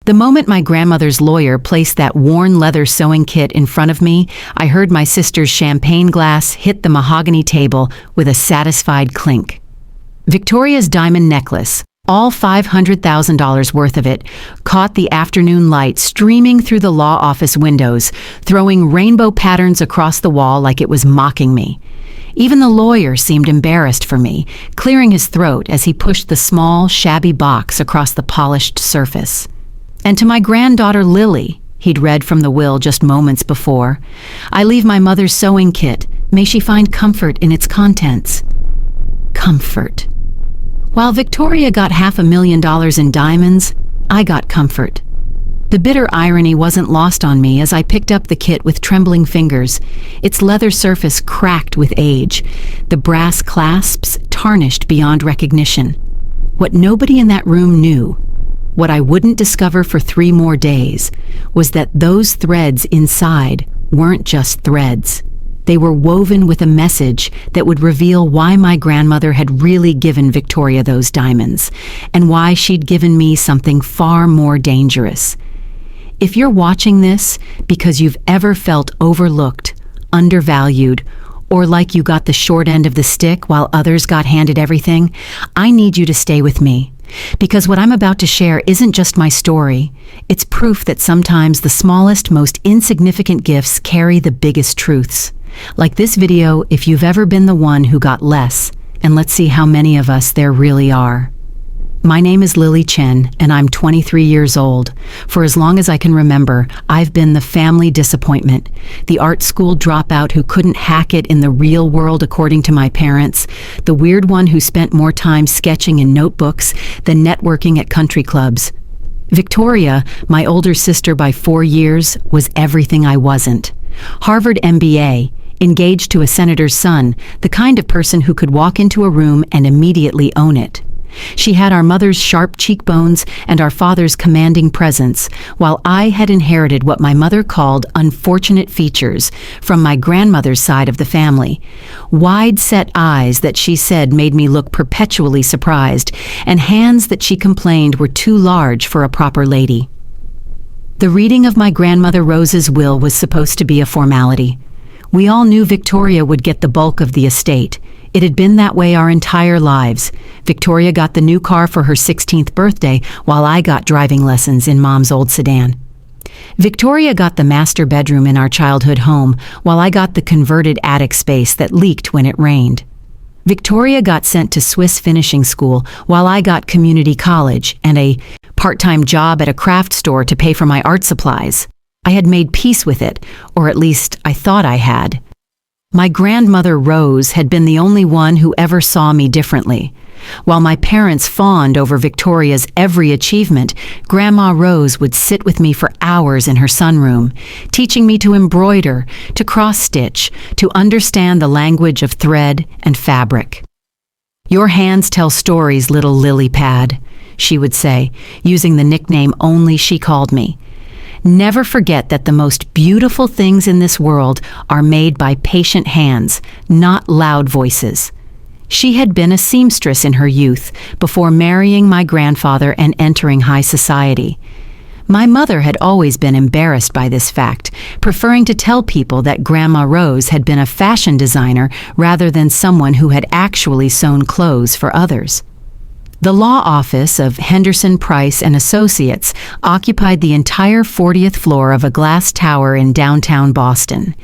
The moment my grandmother's lawyer placed that worn leather sewing kit in front of me, I heard my sister's champagne glass hit the mahogany table with a satisfied clink. Victoria's diamond necklace, all $500,000 worth of it, caught the afternoon light streaming through the law office windows, throwing rainbow patterns across the wall like it was mocking me. Even the lawyer seemed embarrassed for me, clearing his throat as he pushed the small, shabby box across the polished surface. And to my granddaughter Lily, he'd read from the will just moments before, "I leave my mother's sewing kit. May she find comfort in its contents." Comfort. While Victoria got $500,000 in diamonds, I got comfort. The bitter irony wasn't lost on me as I picked up the kit with trembling fingers, its leather surface cracked with age, the brass clasps tarnished beyond recognition. What nobody in that room knew, what I wouldn't discover for 3 more days, was that those threads inside weren't just threads. They were woven with a message that would reveal why my grandmother had really given Victoria those diamonds, and why she'd given me something far more dangerous. If you're watching this because you've ever felt overlooked, undervalued, or like you got the short end of the stick while others got handed everything, I need you to stay with me. Because what I'm about to share isn't just my story, it's proof that sometimes the smallest, most insignificant gifts carry the biggest truths. Like this video, if you've ever been the one who got less, and let's see how many of us there really are. My name is Lily Chen, and I'm 23 years old. For as long as I can remember, I've been the family disappointment, the art school dropout who couldn't hack it in the real world according to my parents, the weird one who spent more time sketching in notebooks than networking at country clubs. Victoria, my older sister by 4 years, was everything I wasn't. Harvard MBA, engaged to a senator's son, the kind of person who could walk into a room and immediately own it. She had our mother's sharp cheekbones and our father's commanding presence, while I had inherited what my mother called unfortunate features from my grandmother's side of the family. Wide-set eyes that she said made me look perpetually surprised, and hands that she complained were too large for a proper lady. The reading of my grandmother Rose's will was supposed to be a formality. We all knew Victoria would get the bulk of the estate. It had been that way our entire lives. Victoria got the new car for her 16th birthday, while I got driving lessons in Mom's old sedan. Victoria got the master bedroom in our childhood home, while I got the converted attic space that leaked when it rained. Victoria got sent to Swiss finishing school, while I got community college and a part-time job at a craft store to pay for my art supplies. I had made peace with it, or at least I thought I had. My grandmother Rose had been the only one who ever saw me differently. While my parents fawned over Victoria's every achievement, Grandma Rose would sit with me for hours in her sunroom, teaching me to embroider, to cross-stitch, to understand the language of thread and fabric. "Your hands tell stories, little lily pad," she would say, using the nickname only she called me. Never forget that the most beautiful things in this world are made by patient hands, not loud voices. She had been a seamstress in her youth, before marrying my grandfather and entering high society. My mother had always been embarrassed by this fact, preferring to tell people that Grandma Rose had been a fashion designer rather than someone who had actually sewn clothes for others. The law office of Henderson, Price and Associates occupied the entire 40th floor of a glass tower in downtown Boston.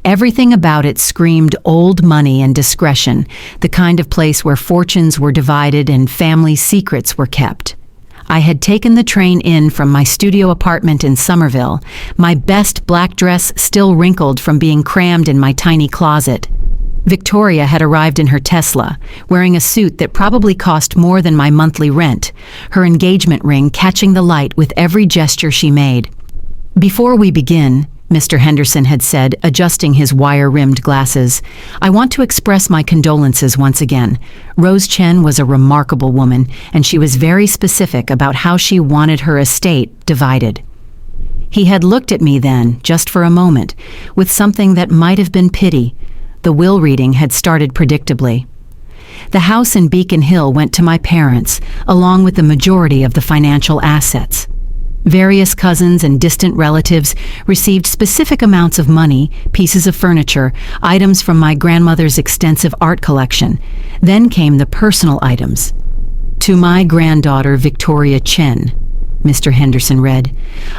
Everything about it screamed old money and discretion, the kind of place where fortunes were divided and family secrets were kept. I had taken the train in from my studio apartment in Somerville, my best black dress still wrinkled from being crammed in my tiny closet. Victoria had arrived in her Tesla, wearing a suit that probably cost more than my monthly rent, her engagement ring catching the light with every gesture she made. "Before we begin," Mr. Henderson had said, adjusting his wire-rimmed glasses, "I want to express my condolences once again. Rose Chen was a remarkable woman, and she was very specific about how she wanted her estate divided." He had looked at me then, just for a moment, with something that might have been pity. The will reading had started predictably. The house in Beacon Hill went to my parents, along with the majority of the financial assets. Various cousins and distant relatives received specific amounts of money, pieces of furniture, items from my grandmother's extensive art collection. Then came the personal items. To my granddaughter, Victoria Chen, Mr. Henderson read,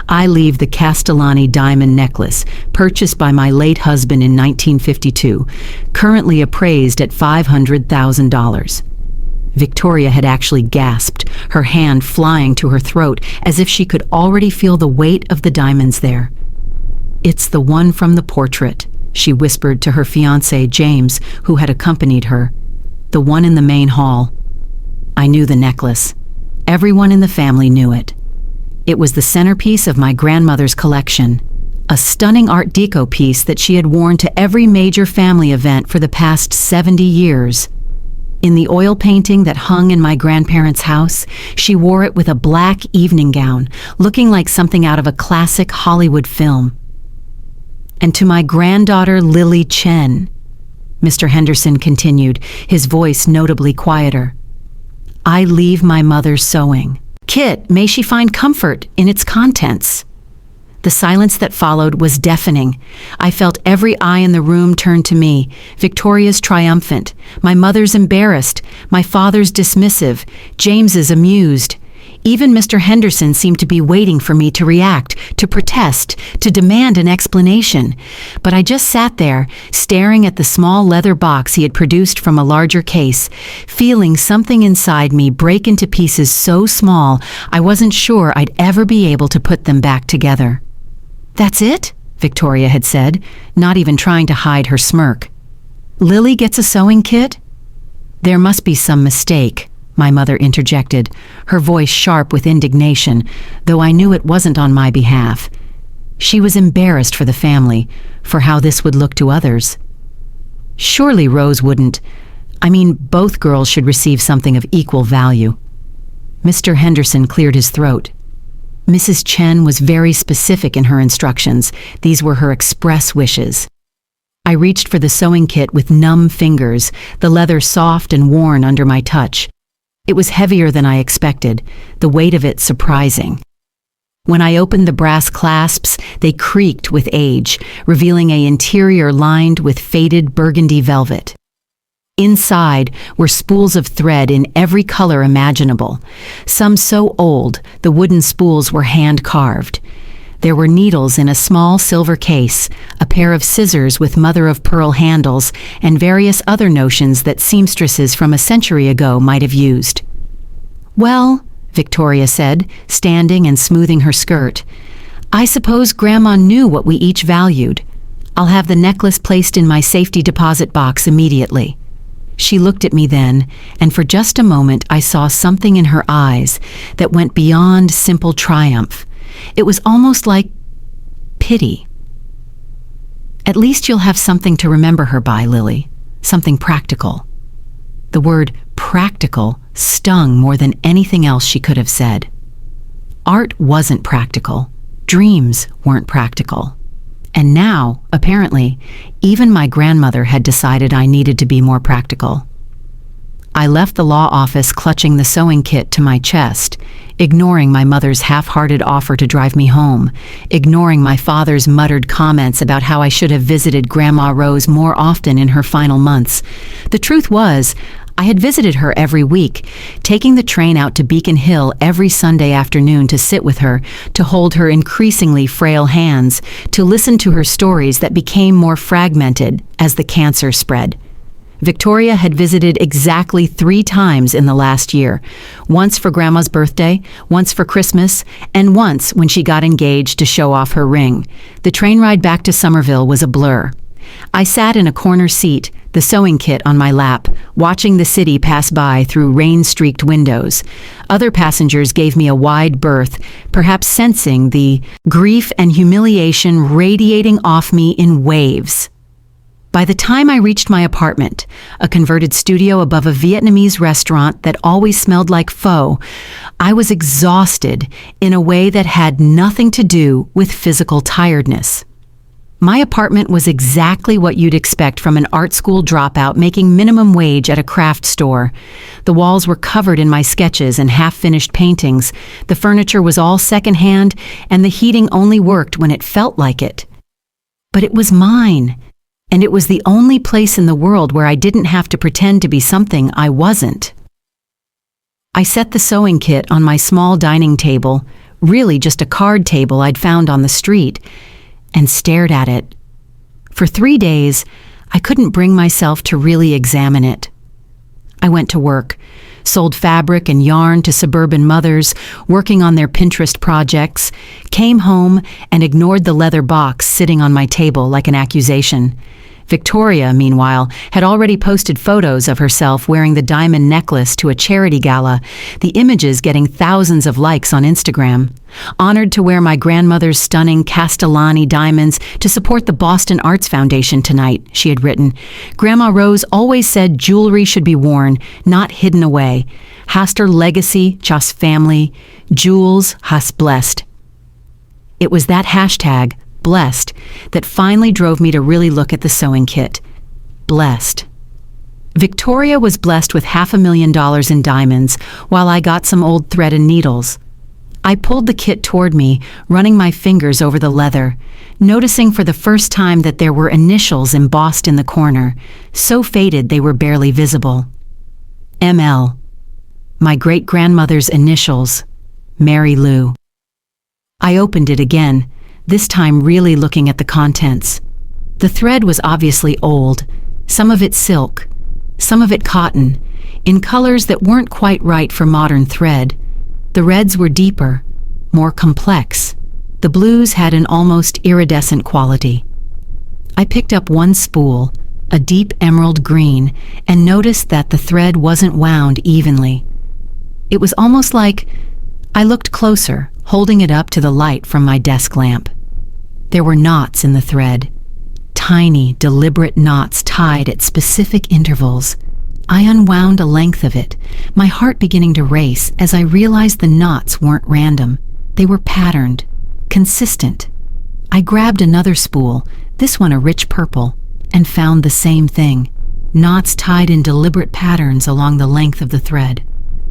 I leave the Castellani diamond necklace, purchased by my late husband in 1952, currently appraised at $500,000. Victoria had actually gasped, her hand flying to her throat as if she could already feel the weight of the diamonds there. It's the one from the portrait, she whispered to her fiancé, James, who had accompanied her. The one in the main hall. I knew the necklace. Everyone in the family knew it. It was the centerpiece of my grandmother's collection, a stunning Art Deco piece that she had worn to every major family event for the past 70 years. In the oil painting that hung in my grandparents' house, she wore it with a black evening gown, looking like something out of a classic Hollywood film. And to my granddaughter, Lily Chen, Mr. Henderson continued, his voice notably quieter. I leave my mother sewing. Kit, may she find comfort in its contents. The silence that followed was deafening. I felt every eye in the room turn to me. Victoria's triumphant, my mother's embarrassed, my father's dismissive, James's amused. Even Mr. Henderson seemed to be waiting for me to react, to protest, to demand an explanation. But I just sat there, staring at the small leather box he had produced from a larger case, feeling something inside me break into pieces so small I wasn't sure I'd ever be able to put them back together. That's it? Victoria had said, not even trying to hide her smirk. Lily gets a sewing kit? There must be some mistake, my mother interjected, her voice sharp with indignation, though I knew it wasn't on my behalf. She was embarrassed for the family, for how this would look to others. Surely Rose wouldn't. I mean, both girls should receive something of equal value. Mr. Henderson cleared his throat. Mrs. Chen was very specific in her instructions. These were her express wishes. I reached for the sewing kit with numb fingers, the leather soft and worn under my touch. It was heavier than I expected, the weight of it surprising. When I opened the brass clasps, they creaked with age, revealing an interior lined with faded burgundy velvet. Inside were spools of thread in every color imaginable, some so old the wooden spools were hand-carved. There were needles in a small silver case, a pair of scissors with mother-of-pearl handles, and various other notions that seamstresses from a century ago might have used. Well, Victoria said, standing and smoothing her skirt, I suppose Grandma knew what we each valued. I'll have the necklace placed in my safety deposit box immediately. She looked at me then, and for just a moment I saw something in her eyes that went beyond simple triumph. It was almost like pity. At least you'll have something to remember her by, Lily. Something practical. The word practical stung more than anything else she could have said. Art wasn't practical. Dreams weren't practical. And now, apparently, even my grandmother had decided I needed to be more practical. I left the law office clutching the sewing kit to my chest, ignoring my mother's half-hearted offer to drive me home, ignoring my father's muttered comments about how I should have visited Grandma Rose more often in her final months. The truth was, I had visited her every week, taking the train out to Beacon Hill every Sunday afternoon to sit with her, to hold her increasingly frail hands, to listen to her stories that became more fragmented as the cancer spread. Victoria had visited exactly 3 times in the last year, once for Grandma's birthday, once for Christmas, and once when she got engaged to show off her ring. The train ride back to Somerville was a blur. I sat in a corner seat, the sewing kit on my lap, watching the city pass by through rain-streaked windows. Other passengers gave me a wide berth, perhaps sensing the grief and humiliation radiating off me in waves. By the time I reached my apartment, a converted studio above a Vietnamese restaurant that always smelled like pho, I was exhausted in a way that had nothing to do with physical tiredness. My apartment was exactly what you'd expect from an art school dropout making minimum wage at a craft store. The walls were covered in my sketches and half-finished paintings. The furniture was all secondhand, and the heating only worked when it felt like it. But it was mine, and it was the only place in the world where I didn't have to pretend to be something I wasn't. I set the sewing kit on my small dining table, really just a card table I'd found on the street, and stared at it. For 3 days, I couldn't bring myself to really examine it. I went to work, sold fabric and yarn to suburban mothers working on their Pinterest projects, came home and ignored the leather box sitting on my table like an accusation. Victoria, meanwhile, had already posted photos of herself wearing the diamond necklace to a charity gala, the images getting thousands of likes on Instagram. Honored to wear my grandmother's stunning Castellani diamonds to support the Boston Arts Foundation tonight, she had written. Grandma Rose always said jewelry should be worn, not hidden away. Hast her legacy, just family. Jewels hast blessed. It was that hashtag, blessed, that finally drove me to really look at the sewing kit. Blessed. Victoria was blessed with $500,000 in diamonds, while I got some old thread and needles. I pulled the kit toward me, running my fingers over the leather, noticing for the first time that there were initials embossed in the corner, so faded they were barely visible. ML. My great-grandmother's initials. Mary Lou. I opened it again, this time really looking at the contents. The thread was obviously old, some of it silk, some of it cotton, in colors that weren't quite right for modern thread. The reds were deeper, more complex. The blues had an almost iridescent quality. I picked up one spool, a deep emerald green, and noticed that the thread wasn't wound evenly. It was almost like I looked closer, holding it up to the light from my desk lamp. There were knots in the thread, tiny, deliberate knots tied at specific intervals. I unwound a length of it, my heart beginning to race as I realized the knots weren't random. They were patterned, consistent. I grabbed another spool, this one a rich purple, and found the same thing, knots tied in deliberate patterns along the length of the thread.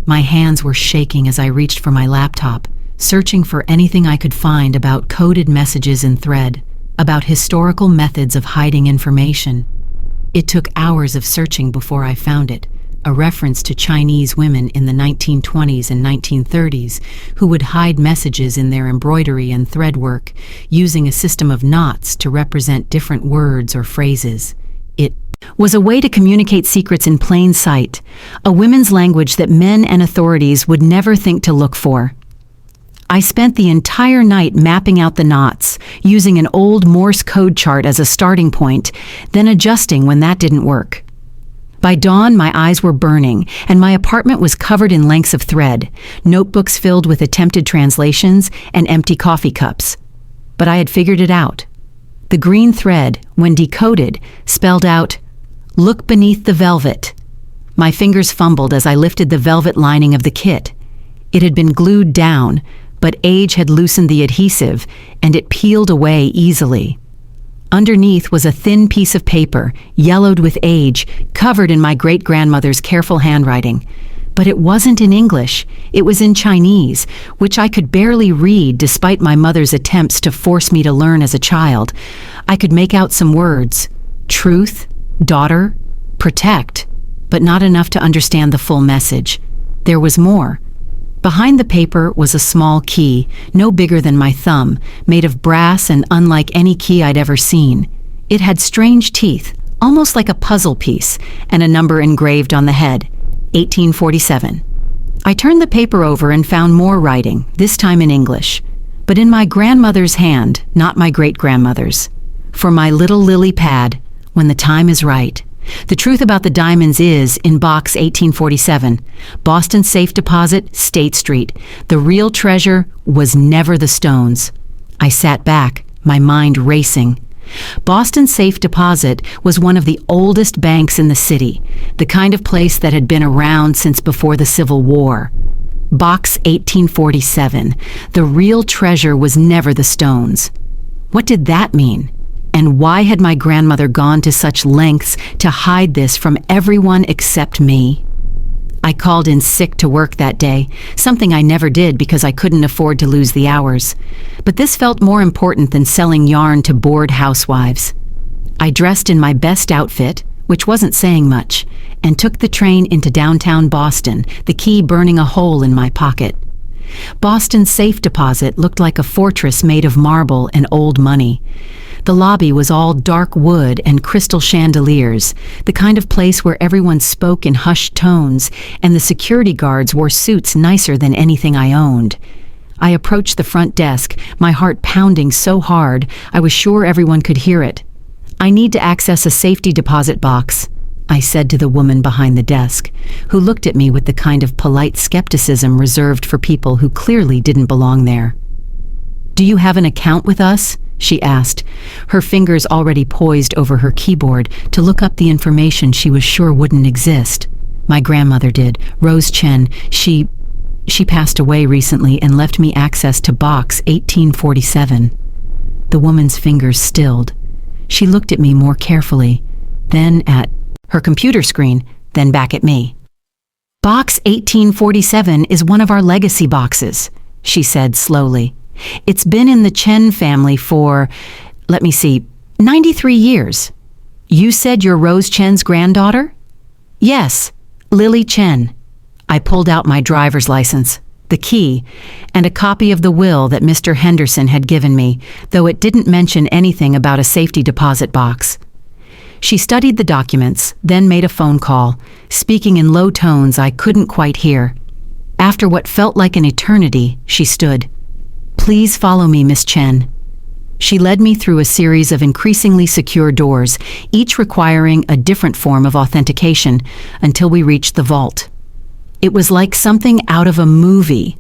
My hands were shaking as I reached for my laptop, searching for anything I could find about coded messages in thread, about historical methods of hiding information. It took hours of searching before I found it, a reference to Chinese women in the 1920s and 1930s who would hide messages in their embroidery and thread work, using a system of knots to represent different words or phrases. It was a way to communicate secrets in plain sight, a women's language that men and authorities would never think to look for. I spent the entire night mapping out the knots, using an old Morse code chart as a starting point, then adjusting when that didn't work. By dawn, my eyes were burning, and my apartment was covered in lengths of thread, notebooks filled with attempted translations, and empty coffee cups. But I had figured it out. The green thread, when decoded, spelled out, "Look beneath the velvet." My fingers fumbled as I lifted the velvet lining of the kit. It had been glued down, but age had loosened the adhesive, and it peeled away easily. Underneath was a thin piece of paper, yellowed with age, covered in my great-grandmother's careful handwriting. But it wasn't in English, it was in Chinese, which I could barely read despite my mother's attempts to force me to learn as a child. I could make out some words: truth, daughter, protect, but not enough to understand the full message. There was more. Behind the paper was a small key, no bigger than my thumb, made of brass and unlike any key I'd ever seen. It had strange teeth, almost like a puzzle piece, and a number engraved on the head, 1847. I turned the paper over and found more writing, this time in English, but in my grandmother's hand, not my great-grandmother's. For my little lily pad, when the time is right. The truth about the diamonds is, in box 1847, Boston Safe Deposit, State Street. The real treasure was never the stones. I sat back, my mind racing. Boston Safe Deposit was one of the oldest banks in the city, the kind of place that had been around since before the Civil War. Box 1847. The real treasure was never the stones. What did that mean? And why had my grandmother gone to such lengths to hide this from everyone except me? I called in sick to work that day, something I never did because I couldn't afford to lose the hours. But this felt more important than selling yarn to bored housewives. I dressed in my best outfit, which wasn't saying much, and took the train into downtown Boston, the key burning a hole in my pocket. Boston's safe deposit looked like a fortress made of marble and old money. The lobby was all dark wood and crystal chandeliers, the kind of place where everyone spoke in hushed tones, and the security guards wore suits nicer than anything I owned. I approached the front desk, my heart pounding so hard I was sure everyone could hear it. "I need to access a safety deposit box," I said to the woman behind the desk, who looked at me with the kind of polite skepticism reserved for people who clearly didn't belong there. "Do you have an account with us?" she asked, her fingers already poised over her keyboard to look up the information she was sure wouldn't exist. My grandmother did, Rose Chen. She passed away recently and left me access to box 1847. The woman's fingers stilled. She looked at me more carefully, then at her computer screen, then back at me. "Box 1847 is one of our legacy boxes," she said slowly. "It's been in the Chen family for, 93 years. You said you're Rose Chen's granddaughter?" "Yes, Lily Chen." I pulled out my driver's license, the key, and a copy of the will that Mr. Henderson had given me, though it didn't mention anything about a safety deposit box. She studied the documents, then made a phone call, speaking in low tones I couldn't quite hear. After what felt like an eternity, she stood. "Please follow me, Miss Chen." She led me through a series of increasingly secure doors, each requiring a different form of authentication, until we reached the vault. It was like something out of a movie.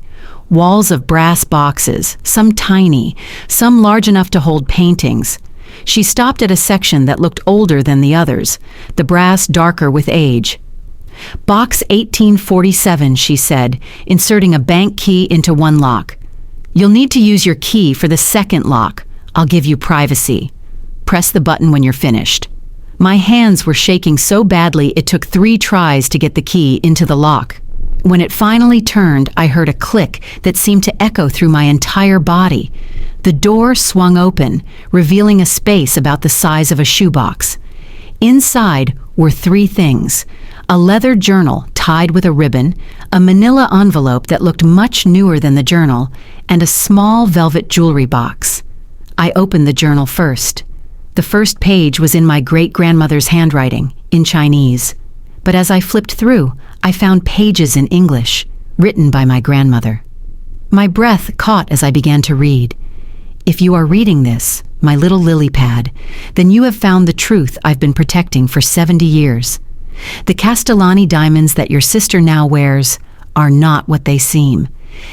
Walls of brass boxes, some tiny, some large enough to hold paintings. She stopped at a section that looked older than the others, the brass darker with age. "Box 1847, she said, inserting a bank key into one lock. "You'll need to use your key for the second lock. I'll give you privacy. Press the button when you're finished." My hands were shaking so badly it took 3 tries to get the key into the lock. When it finally turned, I heard a click that seemed to echo through my entire body. The door swung open, revealing a space about the size of a shoebox. Inside were 3 things: a leather journal tied with a ribbon, a manila envelope that looked much newer than the journal, and a small velvet jewelry box. I opened the journal first. The first page was in my great-grandmother's handwriting, in Chinese. But as I flipped through, I found pages in English, written by my grandmother. My breath caught as I began to read. "If you are reading this, my little lily pad, then you have found the truth I've been protecting for 70 years. The Castellani diamonds that your sister now wears are not what they seem.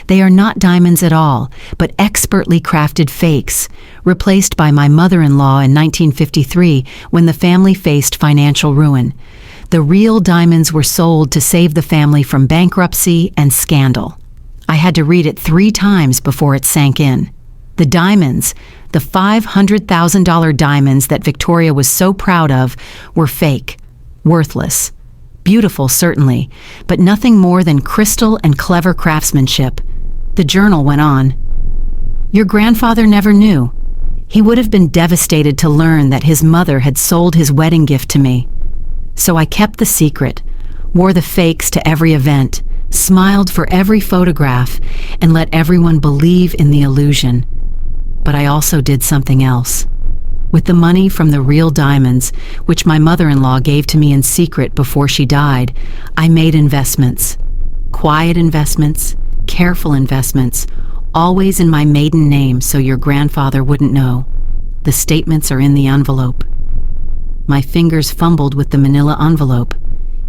They are not diamonds at all, but expertly crafted fakes, replaced by my mother-in-law in 1953 when the family faced financial ruin. The real diamonds were sold to save the family from bankruptcy and scandal." I had to read it 3 times before it sank in. The diamonds, the $500,000 diamonds that Victoria was so proud of, were fake, worthless. Beautiful, certainly, but nothing more than crystal and clever craftsmanship. The journal went on. "Your grandfather never knew. He would have been devastated to learn that his mother had sold his wedding gift to me. So I kept the secret, wore the fakes to every event, smiled for every photograph, and let everyone believe in the illusion. But I also did something else. With the money from the real diamonds, which my mother-in-law gave to me in secret before she died, I made investments. Quiet investments, careful investments, always in my maiden name so your grandfather wouldn't know. The statements are in the envelope." My fingers fumbled with the manila envelope.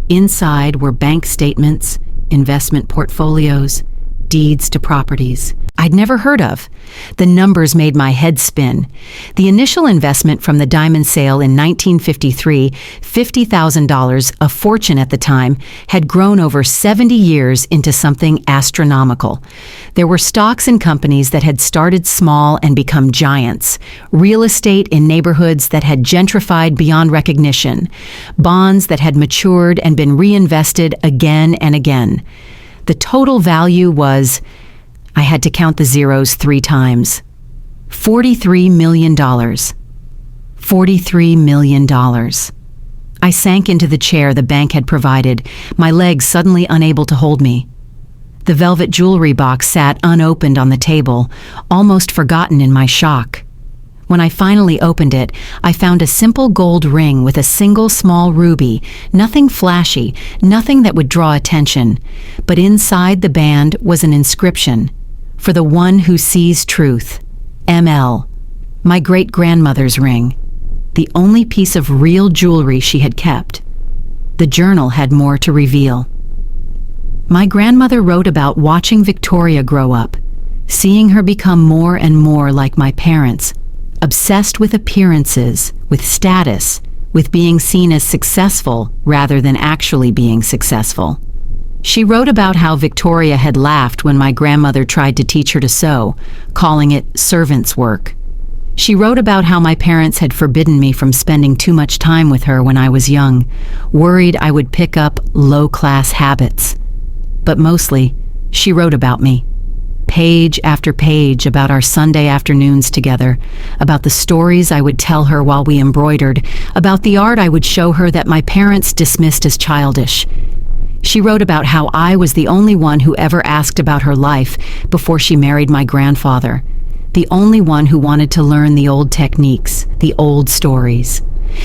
Inside were bank statements, investment portfolios, deeds to properties. I'd never heard of. The numbers made my head spin. The initial investment from the diamond sale in 1953, $50,000, a fortune at the time, had grown over 70 years into something astronomical. There were stocks in companies that had started small and become giants, real estate in neighborhoods that had gentrified beyond recognition, bonds that had matured and been reinvested again and again. The total value was, I had to count the zeros 3 times. $43 million. $43 million. I sank into the chair the bank had provided, my legs suddenly unable to hold me. The velvet jewelry box sat unopened on the table, almost forgotten in my shock. When I finally opened it, I found a simple gold ring with a single small ruby, nothing flashy, nothing that would draw attention. But inside the band was an inscription. For the one who sees truth. ML. My great-grandmother's ring. The only piece of real jewelry she had kept. The journal had more to reveal. My grandmother wrote about watching Victoria grow up, seeing her become more and more like my parents, obsessed with appearances, with status, with being seen as successful rather than actually being successful. She wrote about how Victoria had laughed when my grandmother tried to teach her to sew, calling it servant's work. She wrote about how my parents had forbidden me from spending too much time with her when I was young, worried I would pick up low-class habits. But mostly, she wrote about me. Page after page about our Sunday afternoons together, about the stories I would tell her while we embroidered, about the art I would show her that my parents dismissed as childish. She wrote about how I was the only one who ever asked about her life before she married my grandfather, the only one who wanted to learn the old techniques, the old stories.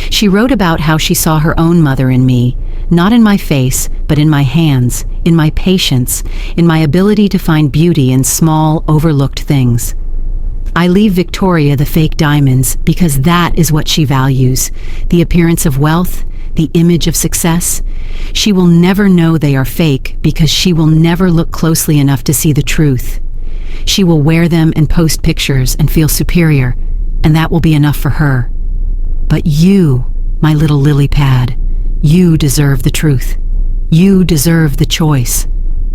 She wrote about how she saw her own mother in me, not in my face, but in my hands, in my patience, in my ability to find beauty in small, overlooked things. I leave Victoria the fake diamonds because that is what she values, the appearance of wealth, the image of success. She will never know they are fake because she will never look closely enough to see the truth. She will wear them and post pictures and feel superior, and that will be enough for her. But you, my little lily pad, you deserve the truth. You deserve the choice.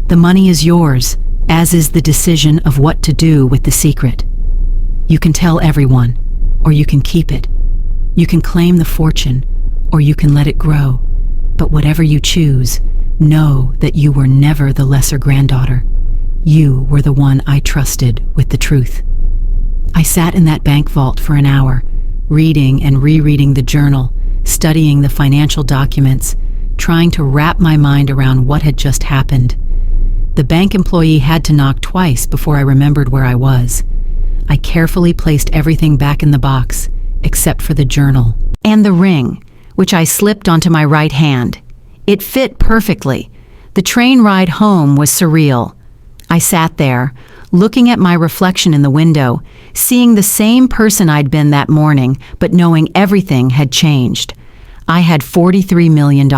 The money is yours, as is the decision of what to do with the secret. You can tell everyone, or you can keep it. You can claim the fortune, or you can let it grow. But whatever you choose, know that you were never the lesser granddaughter. You were the one I trusted with the truth. I sat in that bank vault for an hour, reading and rereading the journal, studying the financial documents, trying to wrap my mind around what had just happened. The bank employee had to knock twice before I remembered where I was. I carefully placed everything back in the box, except for the journal and the ring, which I slipped onto my right hand. It fit perfectly. The train ride home was surreal. I sat there, looking at my reflection in the window, seeing the same person I'd been that morning, but knowing everything had changed. I had $43 million.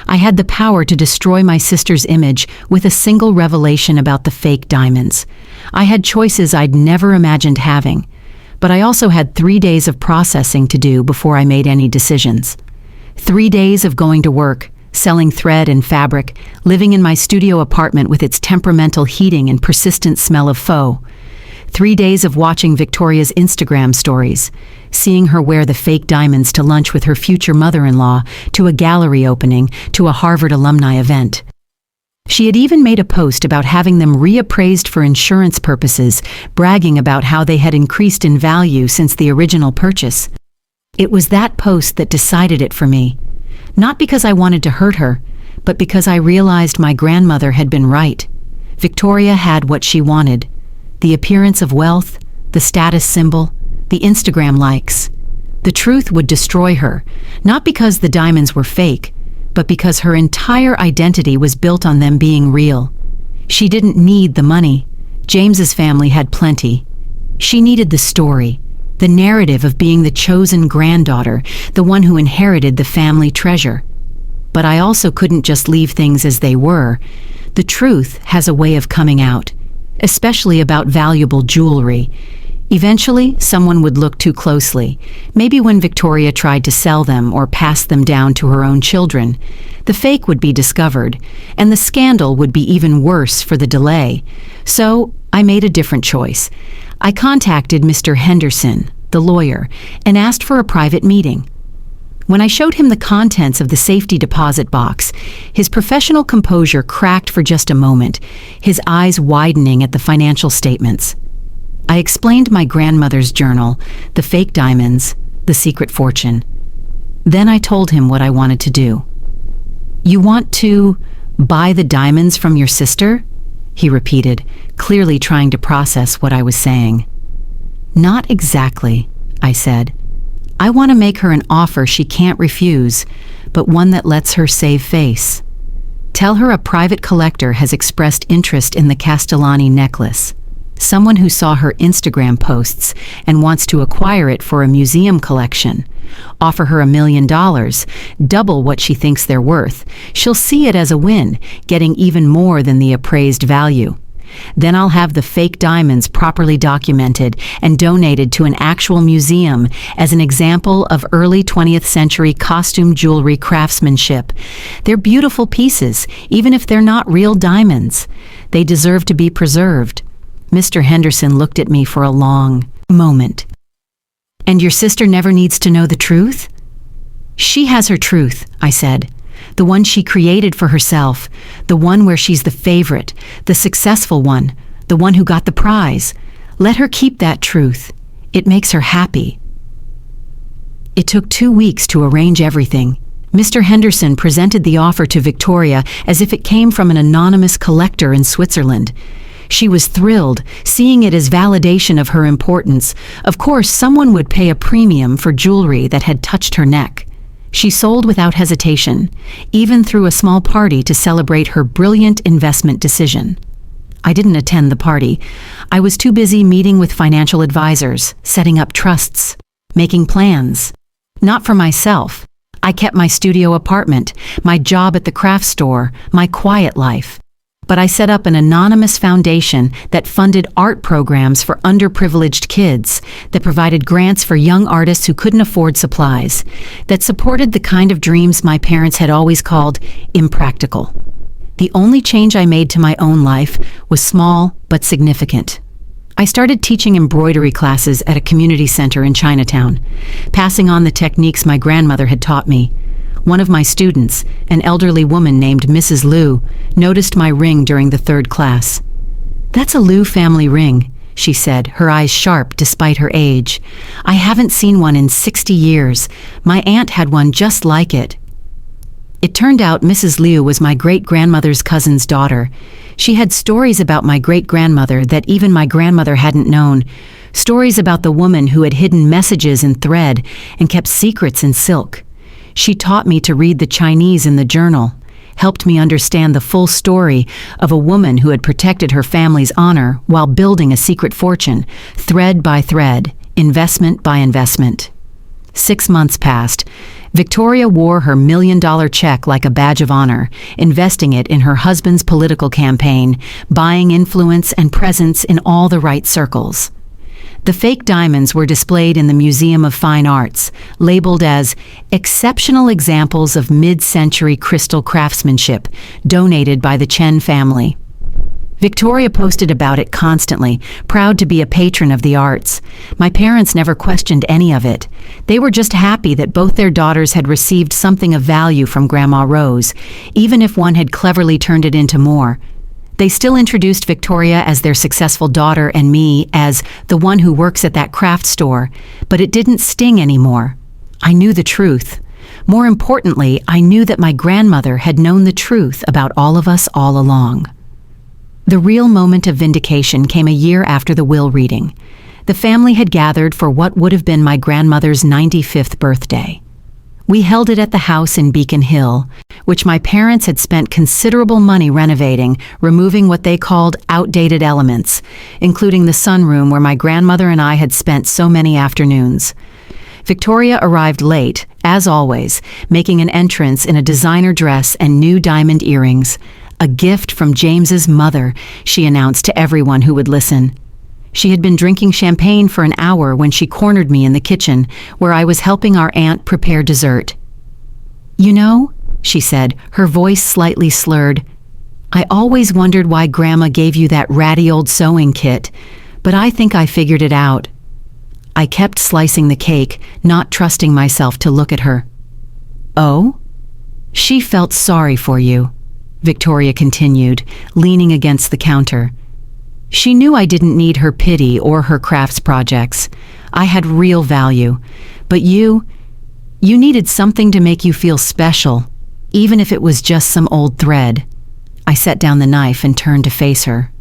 I had the power to destroy my sister's image with a single revelation about the fake diamonds. I had choices I'd never imagined having. But I also had 3 days of processing to do before I made any decisions. 3 days of going to work, selling thread and fabric, living in my studio apartment with its temperamental heating and persistent smell of faux. 3 days of watching Victoria's Instagram stories, seeing her wear the fake diamonds to lunch with her future mother-in-law, to a gallery opening, to a Harvard alumni event. She had even made a post about having them reappraised for insurance purposes, bragging about how they had increased in value since the original purchase. It was that post that decided it for me. Not because I wanted to hurt her, but because I realized my grandmother had been right. Victoria had what she wanted. The appearance of wealth, the status symbol, the Instagram likes. The truth would destroy her, not because the diamonds were fake, but because her entire identity was built on them being real. She didn't need the money. James's family had plenty. She needed the story, the narrative of being the chosen granddaughter, the one who inherited the family treasure. But I also couldn't just leave things as they were. The truth has a way of coming out. especially about valuable jewelry. Eventually, someone would look too closely, maybe when Victoria tried to sell them or pass them down to her own children. The fake would be discovered, and the scandal would be even worse for the delay. So, I made a different choice. I contacted Mr. Henderson, the lawyer, and asked for a private meeting. When I showed him the contents of the safety deposit box, his professional composure cracked for just a moment, his eyes widening at the financial statements. I explained my grandmother's journal, the fake diamonds, the secret fortune. Then I told him what I wanted to do. "You want to buy the diamonds from your sister?" he repeated, clearly trying to process what I was saying. "Not exactly," I said. "I want to make her an offer she can't refuse, but one that lets her save face. Tell her a private collector has expressed interest in the Castellani necklace. Someone who saw her Instagram posts and wants to acquire it for a museum collection. Offer her $1 million, double what she thinks they're worth. She'll see it as a win, getting even more than the appraised value. Then I'll have the fake diamonds properly documented and donated to an actual museum as an example of early 20th century costume jewelry craftsmanship. They're beautiful pieces, even if they're not real diamonds. They deserve to be preserved." Mr. Henderson looked at me for a long moment. "And your sister never needs to know the truth?" "She has her truth," I said. "The one she created for herself, the one where she's the favorite, the successful one, the one who got the prize. Let her keep that truth. It makes her happy." It took 2 weeks to arrange everything. Mr. Henderson presented the offer to Victoria as if it came from an anonymous collector in Switzerland. She was thrilled, seeing it as validation of her importance. Of course, someone would pay a premium for jewelry that had touched her neck. She sold without hesitation, even threw a small party to celebrate her brilliant investment decision. I didn't attend the party. I was too busy meeting with financial advisors, setting up trusts, making plans. Not for myself. I kept my studio apartment, my job at the craft store, my quiet life. But I set up an anonymous foundation that funded art programs for underprivileged kids, that provided grants for young artists who couldn't afford supplies, that supported the kind of dreams my parents had always called impractical. The only change I made to my own life was small but significant. I started teaching embroidery classes at a community center in Chinatown, passing on the techniques my grandmother had taught me. One of my students, an elderly woman named Mrs. Liu, noticed my ring during the 3rd class. "That's a Liu family ring," she said, her eyes sharp despite her age. "I haven't seen one in 60 years. My aunt had one just like it." It turned out Mrs. Liu was my great-grandmother's cousin's daughter. She had stories about my great-grandmother that even my grandmother hadn't known, stories about the woman who had hidden messages in thread and kept secrets in silk. She taught me to read the Chinese in the journal, helped me understand the full story of a woman who had protected her family's honor while building a secret fortune, thread by thread, investment by investment. 6 months passed. Victoria wore her $1 million check like a badge of honor, investing it in her husband's political campaign, buying influence and presence in all the right circles. The fake diamonds were displayed in the Museum of Fine Arts, labeled as exceptional examples of mid-century crystal craftsmanship, donated by the Chen family. Victoria posted about it constantly, proud to be a patron of the arts. My parents never questioned any of it. They were just happy that both their daughters had received something of value from Grandma Rose, even if one had cleverly turned it into more. They still introduced Victoria as their successful daughter and me as the one who works at that craft store, but it didn't sting anymore. I knew the truth. More importantly, I knew that my grandmother had known the truth about all of us all along. The real moment of vindication came a year after the will reading. The family had gathered for what would have been my grandmother's 95th birthday. We held it at the house in Beacon Hill, which my parents had spent considerable money renovating, removing what they called outdated elements, including the sunroom where my grandmother and I had spent so many afternoons. Victoria arrived late, as always, making an entrance in a designer dress and new diamond earrings. "A gift from James's mother," she announced to everyone who would listen. She had been drinking champagne for an hour when she cornered me in the kitchen, where I was helping our aunt prepare dessert. "You know," she said, her voice slightly slurred, "I always wondered why Grandma gave you that ratty old sewing kit, but I think I figured it out." I kept slicing the cake, not trusting myself to look at her. "Oh?" "She felt sorry for you," Victoria continued, leaning against the counter. "She knew I didn't need her pity or her crafts projects. I had real value. But you needed something to make you feel special, even if it was just some old thread." I set down the knife and turned to face her.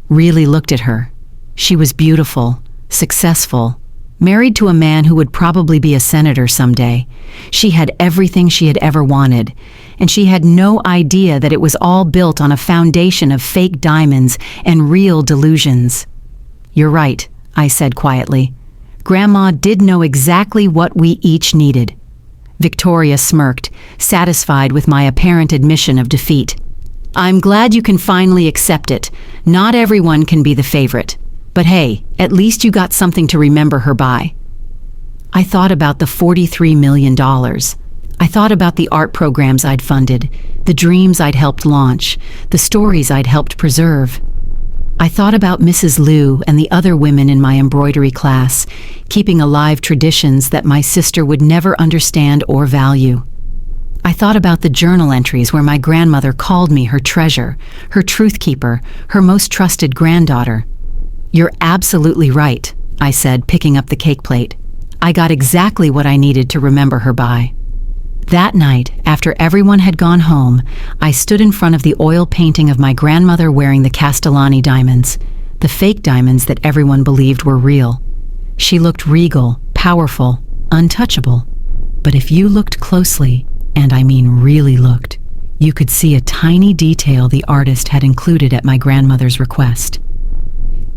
Really looked at her. She was beautiful, successful, married to a man who would probably be a senator someday. She had everything she had ever wanted, and she had no idea that it was all built on a foundation of fake diamonds and real delusions. "You're right," I said quietly. "Grandma did know exactly what we each needed." Victoria smirked, satisfied with my apparent admission of defeat. "I'm glad you can finally accept it. Not everyone can be the favorite. But hey, at least you got something to remember her by." I thought about the $43 million. I thought about the art programs I'd funded, the dreams I'd helped launch, the stories I'd helped preserve. I thought about Mrs. Liu and the other women in my embroidery class, keeping alive traditions that my sister would never understand or value. I thought about the journal entries where my grandmother called me her treasure, her truth keeper, her most trusted granddaughter. "You're absolutely right," I said, picking up the cake plate. "I got exactly what I needed to remember her by." That night, after everyone had gone home, I stood in front of the oil painting of my grandmother wearing the Castellani diamonds, the fake diamonds that everyone believed were real. She looked regal, powerful, untouchable. But if you looked closely, and I mean really looked, you could see a tiny detail the artist had included at my grandmother's request.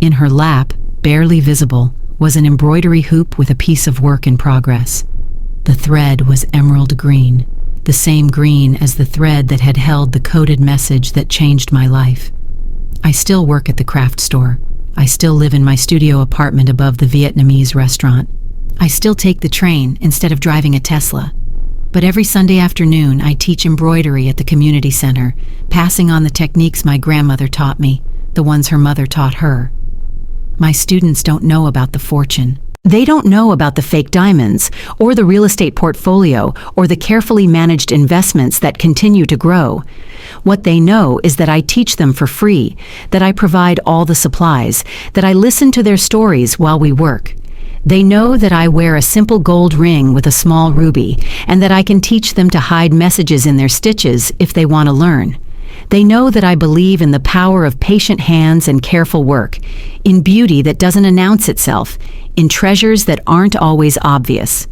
In her lap, barely visible, was an embroidery hoop with a piece of work in progress. The thread was emerald green, the same green as the thread that had held the coded message that changed my life. I still work at the craft store. I still live in my studio apartment above the Vietnamese restaurant. I still take the train instead of driving a Tesla. But every Sunday afternoon, I teach embroidery at the community center, passing on the techniques my grandmother taught me, the ones her mother taught her. My students don't know about the fortune. They don't know about the fake diamonds, or the real estate portfolio, or the carefully managed investments that continue to grow. What they know is that I teach them for free, that I provide all the supplies, that I listen to their stories while we work. They know that I wear a simple gold ring with a small ruby, and that I can teach them to hide messages in their stitches if they want to learn. They know that I believe in the power of patient hands and careful work, in beauty that doesn't announce itself, in treasures that aren't always obvious.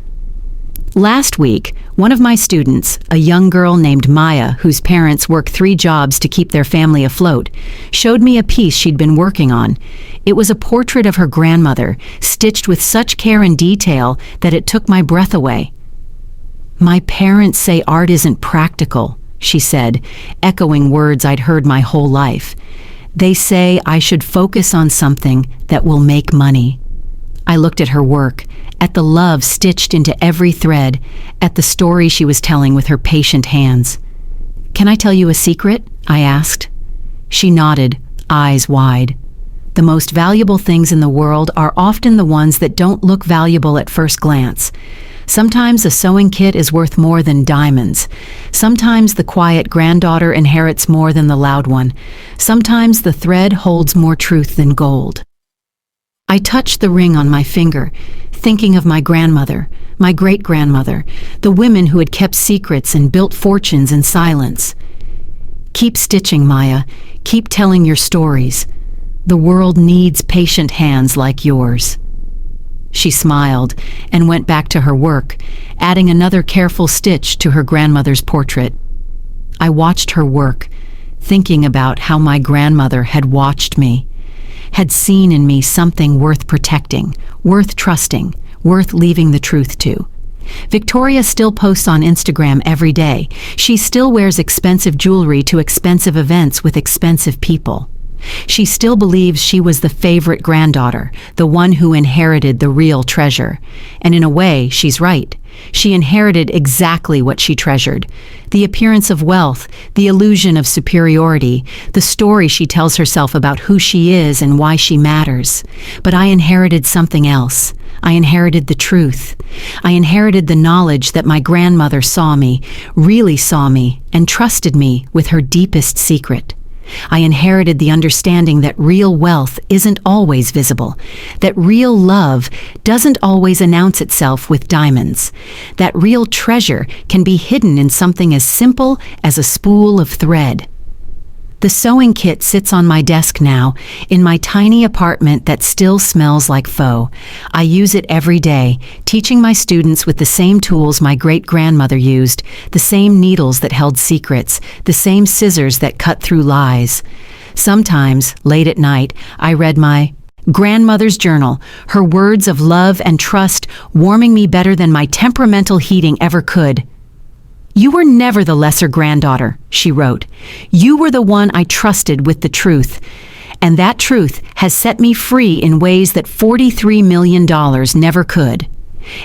Last week, one of my students, a young girl named Maya, whose parents work 3 jobs to keep their family afloat, showed me a piece she'd been working on. It was a portrait of her grandmother, stitched with such care and detail that it took my breath away. "My parents say art isn't practical," she said, echoing words I'd heard my whole life. "They say I should focus on something that will make money." I looked at her work, at the love stitched into every thread, at the story she was telling with her patient hands. "Can I tell you a secret?" I asked. She nodded, eyes wide. The most valuable things in the world are often the ones that don't look valuable at first glance. Sometimes a sewing kit is worth more than diamonds. Sometimes the quiet granddaughter inherits more than the loud one. Sometimes the thread holds more truth than gold. I touched the ring on my finger, thinking of my grandmother, my great-grandmother, the women who had kept secrets and built fortunes in silence. "Keep stitching, Maya. Keep telling your stories. The world needs patient hands like yours." She smiled and went back to her work, adding another careful stitch to her grandmother's portrait. I watched her work, thinking about how my grandmother had watched me, had seen in me something worth protecting, worth trusting, worth leaving the truth to. Victoria still posts on Instagram every day. She still wears expensive jewelry to expensive events with expensive people. She still believes she was the favorite granddaughter, the one who inherited the real treasure. And in a way, she's right. She inherited exactly what she treasured: the appearance of wealth, the illusion of superiority, the story she tells herself about who she is and why she matters. But I inherited something else. I inherited the truth. I inherited the knowledge that my grandmother saw me, really saw me, and trusted me with her deepest secret. I inherited the understanding that real wealth isn't always visible, that real love doesn't always announce itself with diamonds, that real treasure can be hidden in something as simple as a spool of thread. The sewing kit sits on my desk now, in my tiny apartment that still smells like faux. I use it every day, teaching my students with the same tools my great-grandmother used, the same needles that held secrets, the same scissors that cut through lies. Sometimes, late at night, I read my grandmother's journal, her words of love and trust warming me better than my temperamental heating ever could. "You were never the lesser granddaughter," she wrote. "You were the one I trusted with the truth. And that truth has set me free in ways that $43 million never could.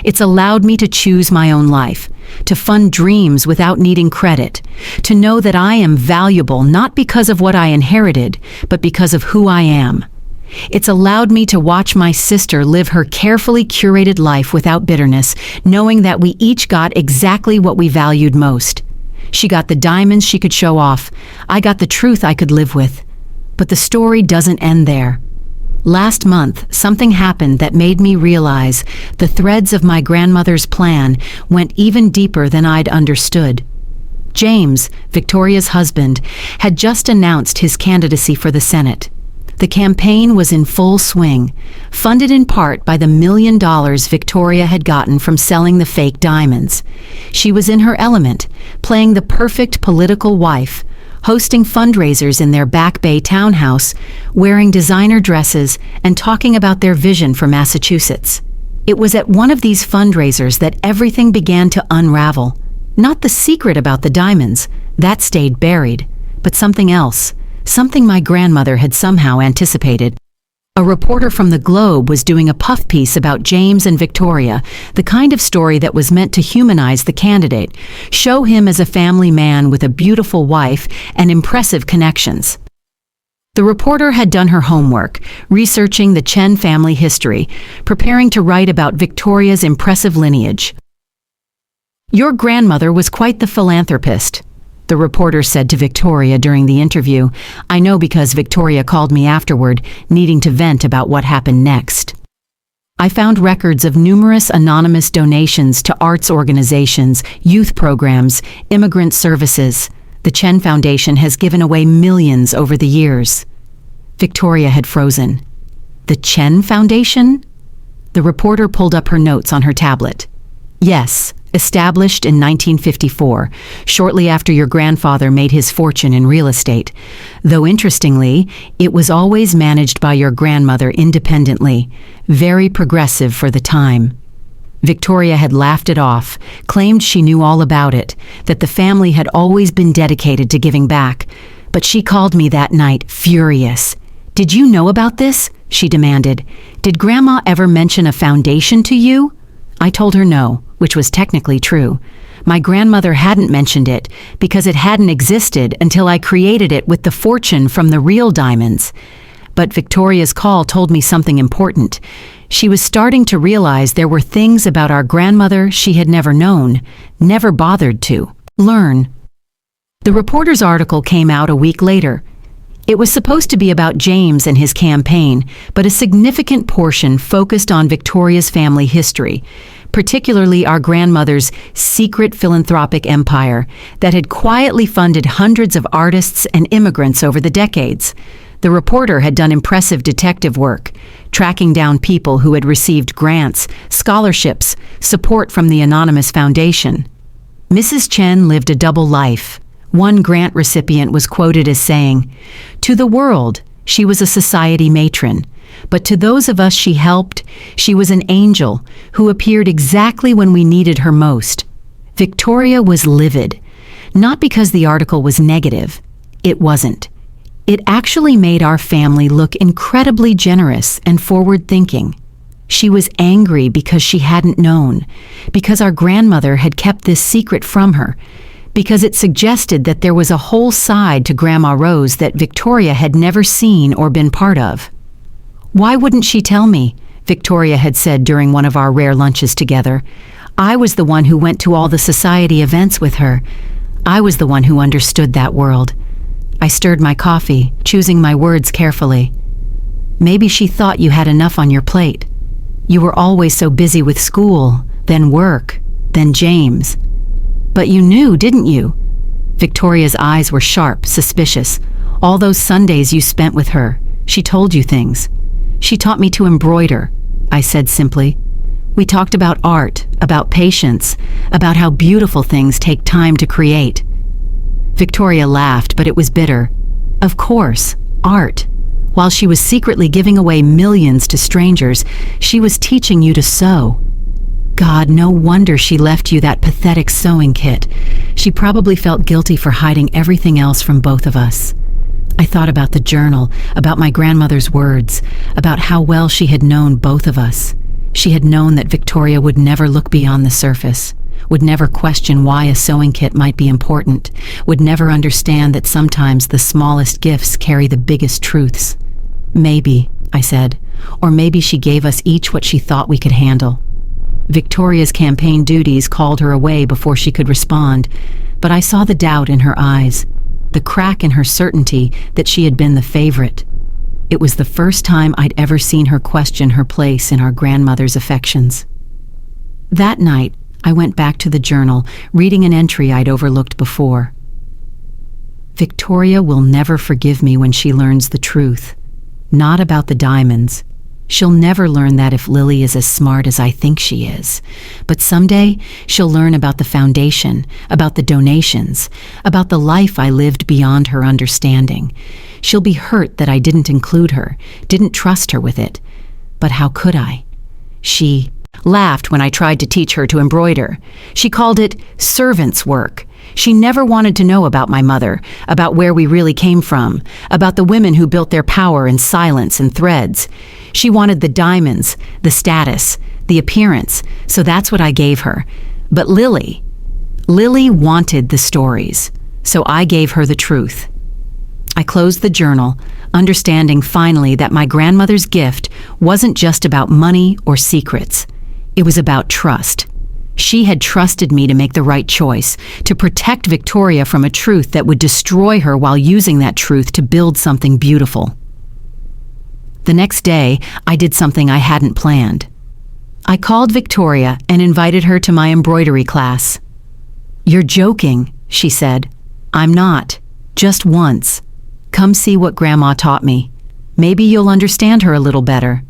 It's allowed me to choose my own life, to fund dreams without needing credit, to know that I am valuable not because of what I inherited, but because of who I am. It's allowed me to watch my sister live her carefully curated life without bitterness, knowing that we each got exactly what we valued most. She got the diamonds she could show off. I got the truth I could live with. But the story doesn't end there. Last month, something happened that made me realize the threads of my grandmother's plan went even deeper than I'd understood. James, Victoria's husband, had just announced his candidacy for the Senate. The campaign was in full swing, funded in part by the $1 million Victoria had gotten from selling the fake diamonds. She was in her element, playing the perfect political wife, hosting fundraisers in their Back Bay townhouse, wearing designer dresses, and talking about their vision for Massachusetts. It was at one of these fundraisers that everything began to unravel. Not the secret about the diamonds, that stayed buried, but something else. Something my grandmother had somehow anticipated. A reporter from the Globe was doing a puff piece about James and Victoria, the kind of story that was meant to humanize the candidate, show him as a family man with a beautiful wife and impressive connections. The reporter had done her homework, researching the Chen family history, preparing to write about Victoria's impressive lineage. "Your grandmother was quite the philanthropist," the reporter said to Victoria during the interview. "I know because Victoria called me afterward, needing to vent about what happened next. I found records of numerous anonymous donations to arts organizations, youth programs, immigrant services. The Chen Foundation has given away millions over the years." Victoria had frozen. "The Chen Foundation?" The reporter pulled up her notes on her tablet. "Yes. Established in 1954, shortly after your grandfather made his fortune in real estate. Though interestingly, it was always managed by your grandmother independently, very progressive for the time." Victoria had laughed it off, claimed she knew all about it, that the family had always been dedicated to giving back. But she called me that night furious. "Did you know about this?" she demanded. "Did Grandma ever mention a foundation to you?" I told her no, which was technically true. My grandmother hadn't mentioned it because it hadn't existed until I created it with the fortune from the real diamonds. But Victoria's call told me something important. She was starting to realize there were things about our grandmother she had never known, never bothered to learn. The reporter's article came out a week later. It was supposed to be about James and his campaign, but a significant portion focused on Victoria's family history, particularly our grandmother's secret philanthropic empire that had quietly funded hundreds of artists and immigrants over the decades. The reporter had done impressive detective work, tracking down people who had received grants, scholarships, support from the anonymous foundation. Mrs. Chen lived a double life. One grant recipient was quoted as saying, "To the world, she was a society matron. But to those of us she helped, she was an angel who appeared exactly when we needed her most. Victoria was livid. Not because the article was negative. It wasn't. It actually made our family look incredibly generous and forward-thinking. She was angry because she hadn't known, because our grandmother had kept this secret from her, because it suggested that there was a whole side to Grandma Rose that Victoria had never seen or been part of. "Why wouldn't she tell me?" Victoria had said during one of our rare lunches together. "I was the one who went to all the society events with her. I was the one who understood that world." I stirred my coffee, choosing my words carefully. "Maybe she thought you had enough on your plate. You were always so busy with school, then work, then James. But you knew, didn't you?" Victoria's eyes were sharp, suspicious. "All those Sundays you spent with her, she told you things. She taught me to embroider," I said simply. "We talked about art, about patience, about how beautiful things take time to create." Victoria laughed, but it was bitter. Of course, art. While she was secretly giving away millions to strangers, she was teaching you to sew. God, no wonder she left you that pathetic sewing kit. She probably felt guilty for hiding everything else from both of us. I thought about the journal, about my grandmother's words, about how well she had known both of us. She had known that Victoria would never look beyond the surface, would never question why a sewing kit might be important, would never understand that sometimes the smallest gifts carry the biggest truths. "Maybe," I said, "or maybe she gave us each what she thought we could handle." Victoria's campaign duties called her away before she could respond, but I saw the doubt in her eyes, the crack in her certainty that she had been the favorite. It was the first time I'd ever seen her question her place in our grandmother's affections. That night, I went back to the journal, reading an entry I'd overlooked before. "Victoria will never forgive me when she learns the truth. Not about the diamonds. She'll never learn that if Lily is as smart as I think she is. But someday, she'll learn about the foundation, about the donations, about the life I lived beyond her understanding. She'll be hurt that I didn't include her, didn't trust her with it. But how could I? She laughed when I tried to teach her to embroider. She called it servant's work. She never wanted to know about my mother, about where we really came from, about the women who built their power in silence and threads. She wanted the diamonds, the status, the appearance, so that's what I gave her. But Lily wanted the stories, so I gave her the truth." I closed the journal, understanding finally that my grandmother's gift wasn't just about money or secrets. It was about trust. She had trusted me to make the right choice, to protect Victoria from a truth that would destroy her while using that truth to build something beautiful. The next day, I did something I hadn't planned. I called Victoria and invited her to my embroidery class. "You're joking," she said. "I'm not. Just once. Come see what Grandma taught me. Maybe you'll understand her a little better."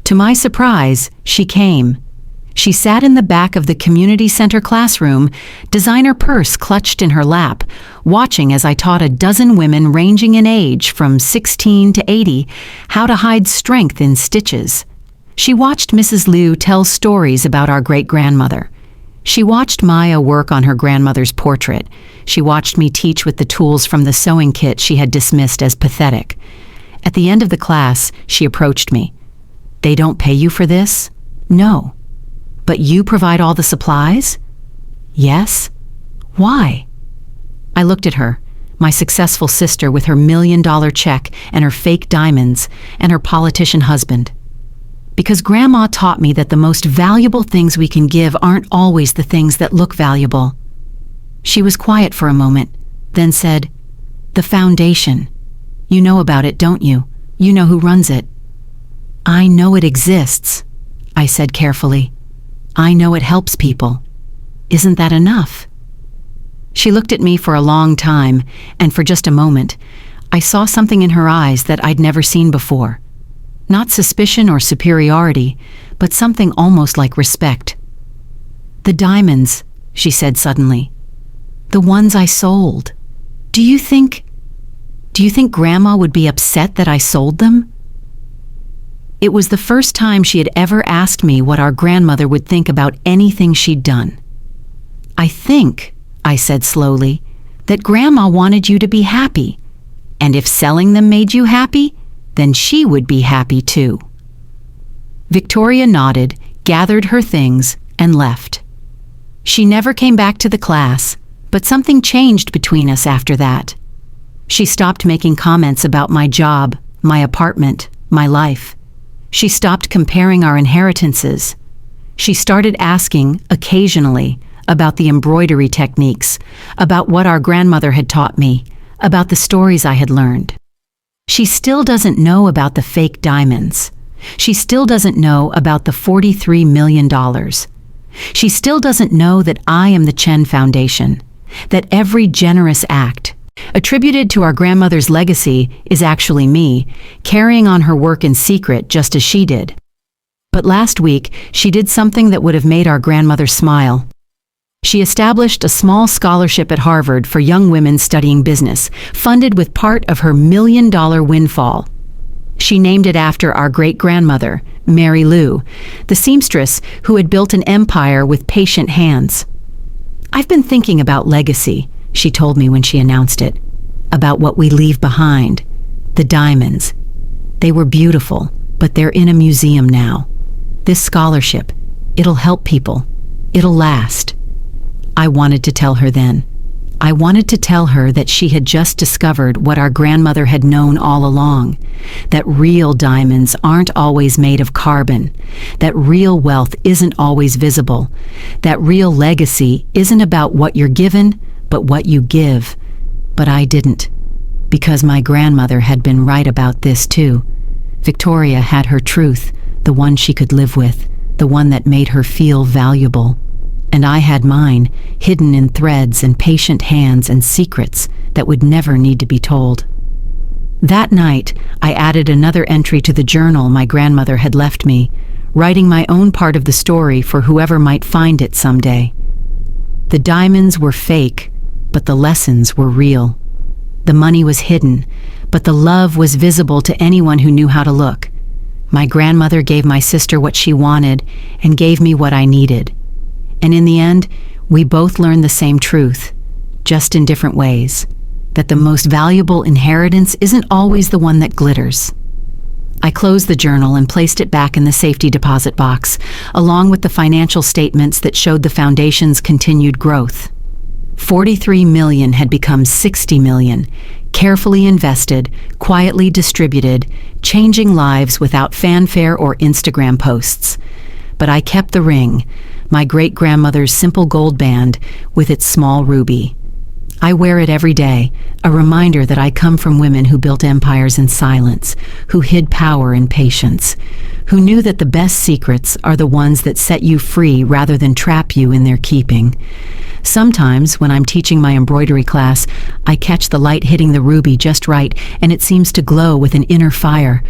To my surprise, she came. She sat in the back of the community center classroom, designer purse clutched in her lap, watching as I taught a dozen women ranging in age from 16 to 80 how to hide strength in stitches. She watched Mrs. Liu tell stories about our great-grandmother. She watched Maya work on her grandmother's portrait. She watched me teach with the tools from the sewing kit she had dismissed as pathetic. At the end of the class, she approached me. "They don't pay you for this?" "No." "But you provide all the supplies?" "Yes." "Why?" I looked at her, my successful sister with her $1 million check and her fake diamonds, and her politician husband. Because Grandma taught me that the most valuable things we can give aren't always the things that look valuable. She was quiet for a moment, then said, "The foundation. You know about it, don't you? You know who runs it." "I know it exists," I said carefully. "I know it helps people. Isn't that enough?" She looked at me for a long time, and for just a moment, I saw something in her eyes that I'd never seen before. Not suspicion or superiority, but something almost like respect. "The diamonds," she said suddenly. "The ones I sold. Do you think Grandma would be upset that I sold them?" It was the first time she had ever asked me what our grandmother would think about anything she'd done. "I think," I said slowly, "that Grandma wanted you to be happy. And if selling them made you happy, then she would be happy too." Victoria nodded, gathered her things, and left. She never came back to the class, but something changed between us after that. She stopped making comments about my job, my apartment, my life. She stopped comparing our inheritances. She started asking, occasionally, about the embroidery techniques, about what our grandmother had taught me, about the stories I had learned. She still doesn't know about the fake diamonds. She still doesn't know about the $43 million. She still doesn't know that I am the Chen Foundation, that every generous act, attributed to our grandmother's legacy, is actually me, carrying on her work in secret just as she did. But last week, she did something that would have made our grandmother smile. She established a small scholarship at Harvard for young women studying business, funded with part of her $1 million windfall. She named it after our great-grandmother, Mary Lou, the seamstress who had built an empire with patient hands. "I've been thinking about legacy," she told me when she announced it, "about what we leave behind. The diamonds. They were beautiful, but they're in a museum now. This scholarship, it'll help people. It'll last." I wanted to tell her then. I wanted to tell her that she had just discovered what our grandmother had known all along, that real diamonds aren't always made of carbon, that real wealth isn't always visible, that real legacy isn't about what you're given, but what you give. But I didn't, because my grandmother had been right about this too. Victoria had her truth, the one she could live with, the one that made her feel valuable. And I had mine, hidden in threads and patient hands and secrets that would never need to be told. That night, I added another entry to the journal my grandmother had left me, writing my own part of the story for whoever might find it someday. The diamonds were fake, but the lessons were real. The money was hidden, but the love was visible to anyone who knew how to look. My grandmother gave my sister what she wanted and gave me what I needed. And in the end, we both learned the same truth, just in different ways, that the most valuable inheritance isn't always the one that glitters. I closed the journal and placed it back in the safety deposit box, along with the financial statements that showed the foundation's continued growth. 43 million had become 60 million, carefully invested, quietly distributed, changing lives without fanfare or Instagram posts. But I kept the ring, my great-grandmother's simple gold band with its small ruby. I wear it every day, a reminder that I come from women who built empires in silence, who hid power in patience, who knew that the best secrets are the ones that set you free rather than trap you in their keeping. Sometimes, when I'm teaching my embroidery class, I catch the light hitting the ruby just right, and it seems to glow with an inner fire.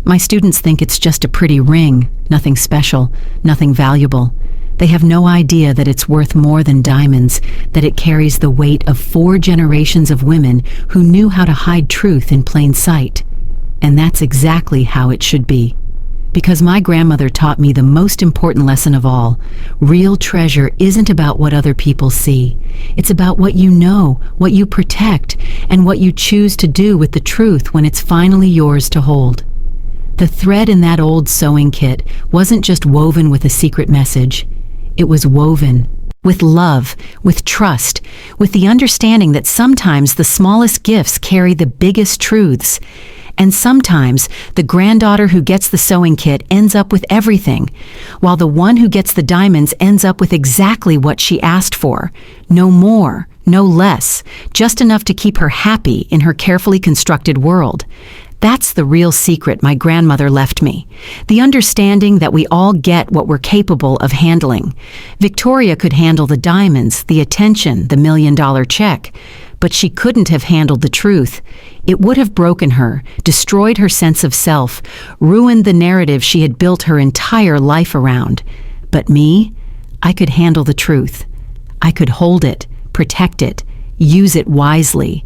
My students think it's just a pretty ring, nothing special, nothing valuable. They have no idea that it's worth more than diamonds, that it carries the weight of 4 generations of women who knew how to hide truth in plain sight. And that's exactly how it should be. Because my grandmother taught me the most important lesson of all. Real treasure isn't about what other people see. It's about what you know, what you protect, and what you choose to do with the truth when it's finally yours to hold. The thread in that old sewing kit wasn't just woven with a secret message. It was woven with love, with trust, with the understanding that sometimes the smallest gifts carry the biggest truths. And sometimes the granddaughter who gets the sewing kit ends up with everything, while the one who gets the diamonds ends up with exactly what she asked for. No more, no less, just enough to keep her happy in her carefully constructed world. That's the real secret my grandmother left me. The understanding that we all get what we're capable of handling. Victoria could handle the diamonds, the attention, the $1 million check, but she couldn't have handled the truth. It would have broken her, destroyed her sense of self, ruined the narrative she had built her entire life around. But me, I could handle the truth. I could hold it, protect it, use it wisely.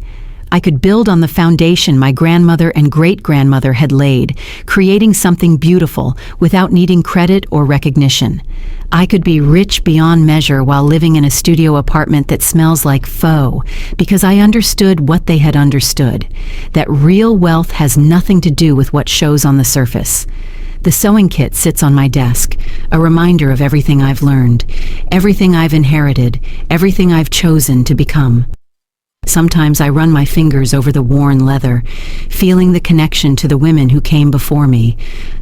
I could build on the foundation my grandmother and great-grandmother had laid, creating something beautiful without needing credit or recognition. I could be rich beyond measure while living in a studio apartment that smells like faux, because I understood what they had understood, that real wealth has nothing to do with what shows on the surface. The sewing kit sits on my desk, a reminder of everything I've learned, everything I've inherited, everything I've chosen to become. Sometimes I run my fingers over the worn leather, feeling the connection to the women who came before me,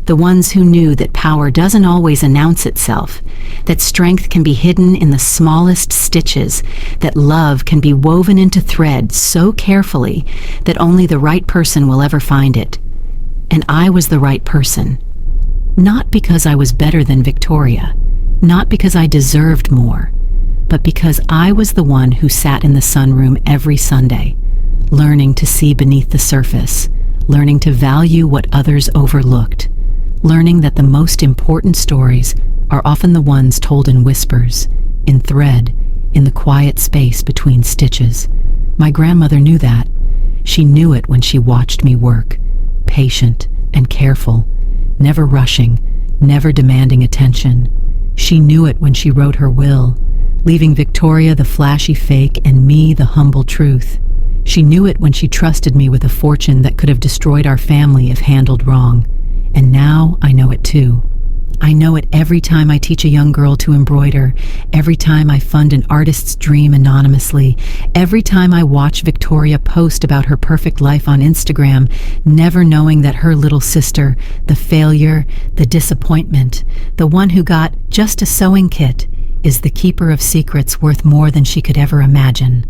the ones who knew that power doesn't always announce itself, that strength can be hidden in the smallest stitches, that love can be woven into thread so carefully that only the right person will ever find it. And I was the right person. Not because I was better than Victoria, not because I deserved more, but because I was the one who sat in the sunroom every Sunday, learning to see beneath the surface, learning to value what others overlooked, learning that the most important stories are often the ones told in whispers, in thread, in the quiet space between stitches. My grandmother knew that. She knew it when she watched me work, patient and careful, never rushing, never demanding attention. She knew it when she wrote her will, leaving Victoria the flashy fake and me the humble truth. She knew it when she trusted me with a fortune that could have destroyed our family if handled wrong. And now I know it too. I know it every time I teach a young girl to embroider, every time I fund an artist's dream anonymously, every time I watch Victoria post about her perfect life on Instagram, never knowing that her little sister, the failure, the disappointment, the one who got just a sewing kit, is the keeper of secrets worth more than she could ever imagine.